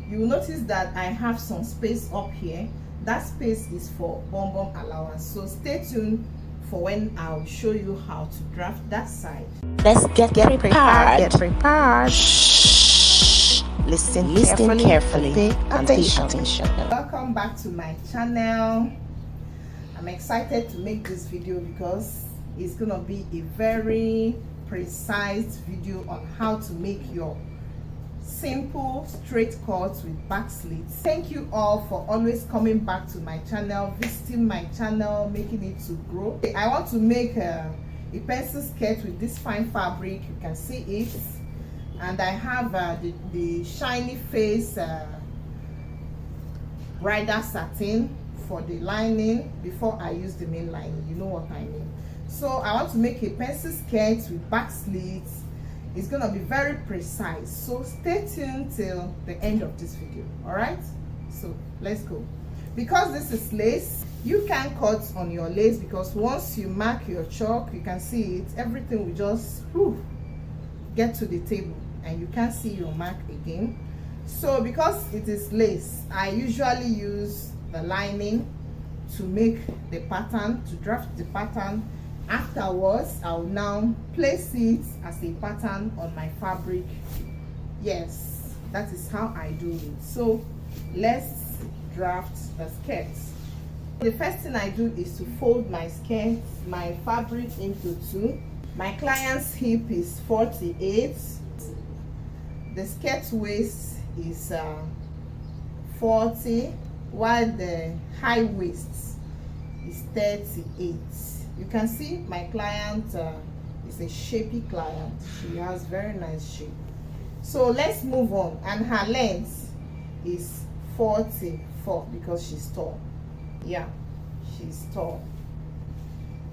you will notice that I have some space up here. That space is for bum allowance, so stay tuned for when I'll show you how to draft that side. Let's get prepared. Get prepared. Shh. Listen carefully. Pay attention. Welcome back to my channel. I'm excited to make this video because it's gonna be a very precise video on how to make your simple straight cuts with back slits. Thank you all for always coming back to my channel, visiting my channel, making it to grow. I want to make a pencil skirt with this fine fabric. You can see it, and I have the shiny face bridal satin for the lining before I use the main lining. You know what I mean. So I want to make a pencil skirt with back slits. It's gonna be very precise, so stay tuned till the end of this video. All right, so let's go. Because this is lace, you can cut on your lace, because once you mark your chalk, you can see it, everything will just get to the table and you can't see your mark again. So because it is lace, I usually use the lining to make the pattern, to draft the pattern. Afterwards, I'll now place it as a pattern on my fabric. Yes, that is how I do it. So let's draft the skirt. The first thing I do is to fold my skirt, my fabric into two. My client's hip is 48. The skirt waist is 40, while the high waist is 38. You can see my client is a shapy client. She has very nice shape. So let's move on. And her length is 44 because she's tall. Yeah, she's tall.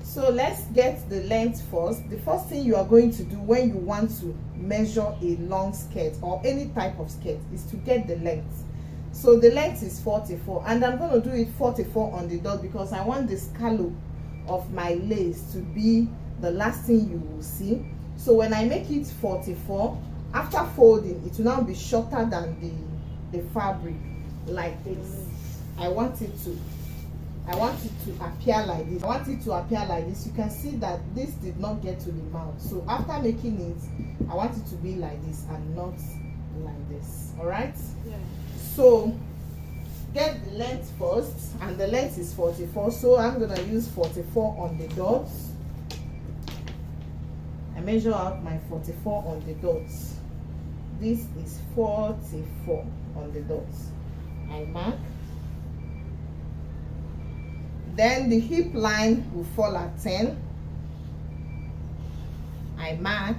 So let's get the length first. The first thing you are going to do when you want to measure a long skirt or any type of skirt is to get the length. So the length is 44, and I'm going to do it 44 on the dot because I want the scallop of my lace to be the last thing you will see. So when I make it 44, after folding, it will now be shorter than the fabric, like this. I want it to appear like this. I want it to appear like this. You can see that this did not get to the mouth. So after making it, I want it to be like this and not like this. All right? Yeah. So get the length first, and the length is 44, so I'm gonna use 44 on the dots. I measure out my 44 on the dots. This is 44 on the dots. I mark. Then the hip line will fall at 10. I mark.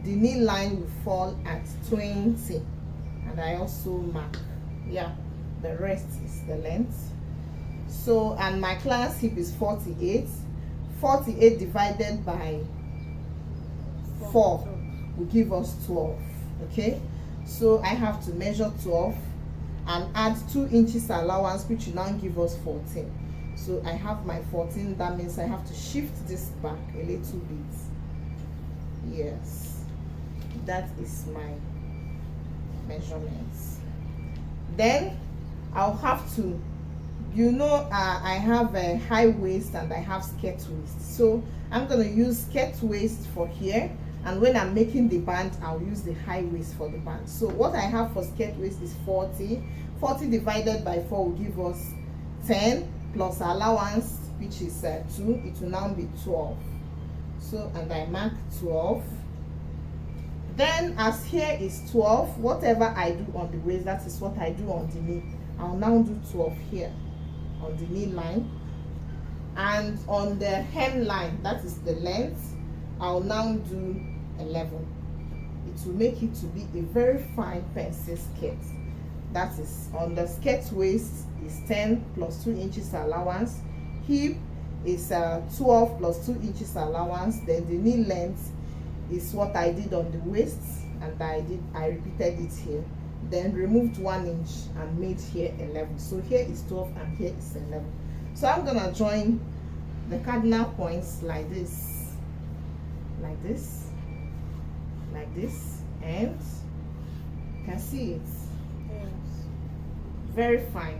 The knee line will fall at 20, and I also mark. Yeah, the rest is the length. So, and my client's hip is 48. 48 divided by 4 will give us 12. Okay, so I have to measure 12 and add 2 inches allowance, which will now give us 14. So I have my 14. That means I have to shift this back a little bit. Yes, that is my measurements. Then I'll have to, I have a high waist and I have skirt waist. So I'm going to use skirt waist for here, and when I'm making the band, I'll use the high waist for the band. So what I have for skirt waist is 40. 40 divided by 4 will give us 10 plus allowance, which is 2. It will now be 12. So, and I mark 12. Then as here is 12, whatever I do on the waist, that is what I do on the knee. I'll now do 12 here on the knee line, and on the hem line, that is the length, I'll now do 11. It will make it to be a very fine pencil skirt. That is, on the skirt waist is 10 plus 2 inches allowance, hip is 12 plus 2 inches allowance, then the knee length is what I did on the waist, and I repeated it here, then removed 1 inch and made here 11. So here is 12 and here is 11. So I'm gonna join the cardinal points like this, like this, like this, and you can see it. Yes. very fine.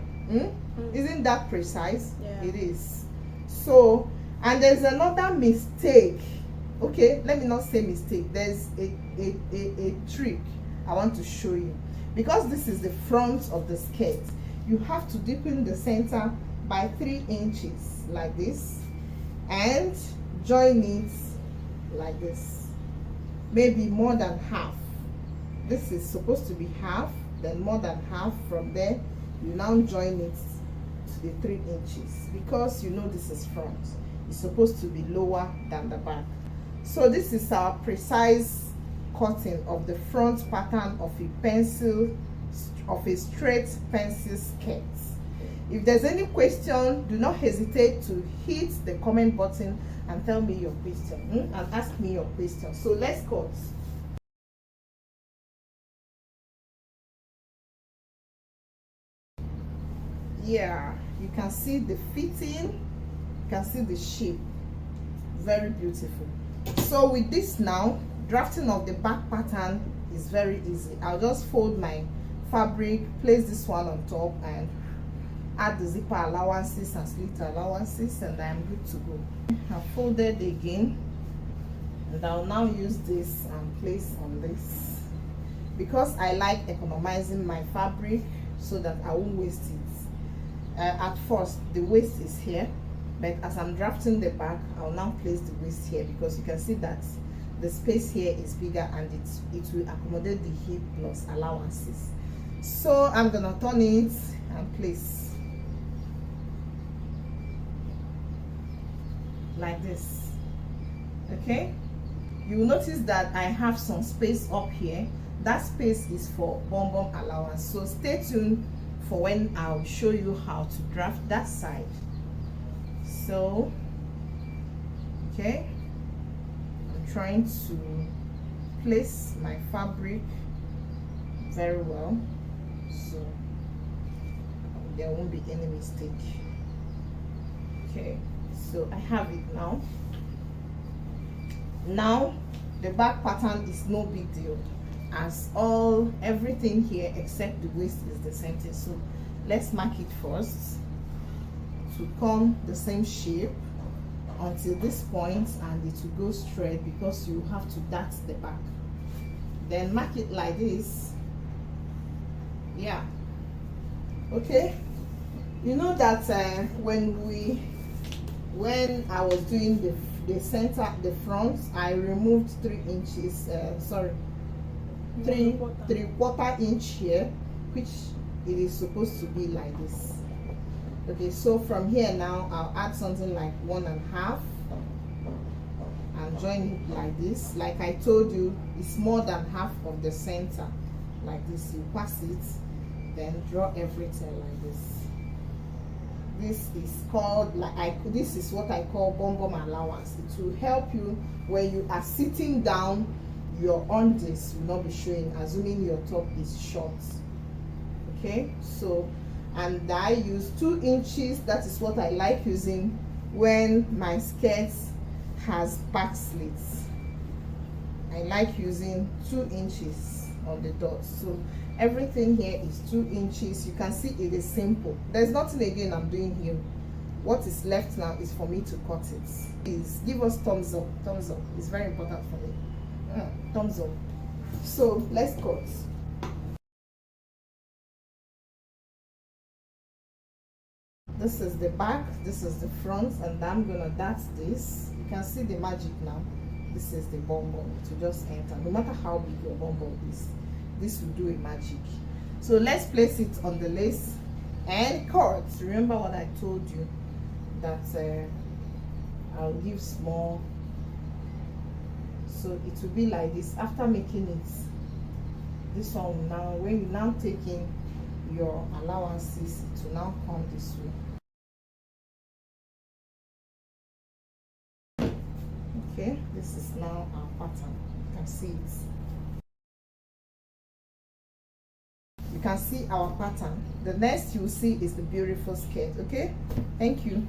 Isn't that precise? Yeah. It is. So, and there's another mistake. Okay, let me not say mistake. There's a trick I want to show you. Because this is the front of the skirt, you have to deepen the center by 3 inches like this and join it like this, maybe more than half. This is supposed to be half, then more than half. From there you now join it to the 3 inches, because you know this is front, it's supposed to be lower than the back. So this is our precise cutting of the front pattern of a straight pencil skirt. If there's any question, do not hesitate to hit the comment button and tell me your question, and ask me your question. So let's cut. Yeah, you can see the fitting, you can see the shape, very beautiful. So with this now, drafting of the back pattern is very easy. I'll just fold my fabric, place this one on top, and add the zipper allowances and slit allowances, and I'm good to go. I've folded again, and I'll now use this and place on this, because I like economizing my fabric so that I won't waste it. At first the waist is here, but as I'm drafting the back, I'll now place the waist here, because you can see that the space here is bigger and it will accommodate the hip plus allowances. So I'm gonna turn it and place like this. Okay, you will notice that I have some space up here. That space is for bum allowance, so stay tuned for when I'll show you how to draft that side. So okay, I'm trying to place my fabric very well, so there won't be any mistake. Okay, so I have it now. Now the back pattern is no big deal, as everything here except the waist is the same thing. So let's mark it first to come the same shape until this point, and it will go straight, because you have to dart the back. Then mark it like this. Yeah, okay. You know that when I was doing the center, the front, I removed 3 inches, sorry, 3/4 inch here, which it is supposed to be like this. Okay, so from here now I'll add something like 1.5 and join it like this. Like I told you, it's more than half of the center, like this. You pass it, then draw everything like this. This is called, this is what I call bum allowance. It will help you when you are sitting down. Your undies will not be showing, assuming your top is short. Okay, so, and I use 2 inches. That is what I like using when my skirt has back slits. I like using 2 inches on the dot. So everything here is 2 inches. You can see it is simple. There's nothing again I'm doing here. What is left now is for me to cut it. Please give us thumbs up. Thumbs up is very important for me. Thumbs up. So let's cut. This is the back, this is the front, and I'm gonna dart this. You can see the magic now. This is the bum to just enter. No matter how big your bum is, this will do a magic. So let's place it on the lace and cut. Remember what I told you, that I'll give small. So it will be like this. After making it, this one now, when you now take in your allowances, it will now come this way. Okay, this is now our pattern. You can see it. You can see our pattern. The next you will see is the beautiful skirt. Okay, thank you.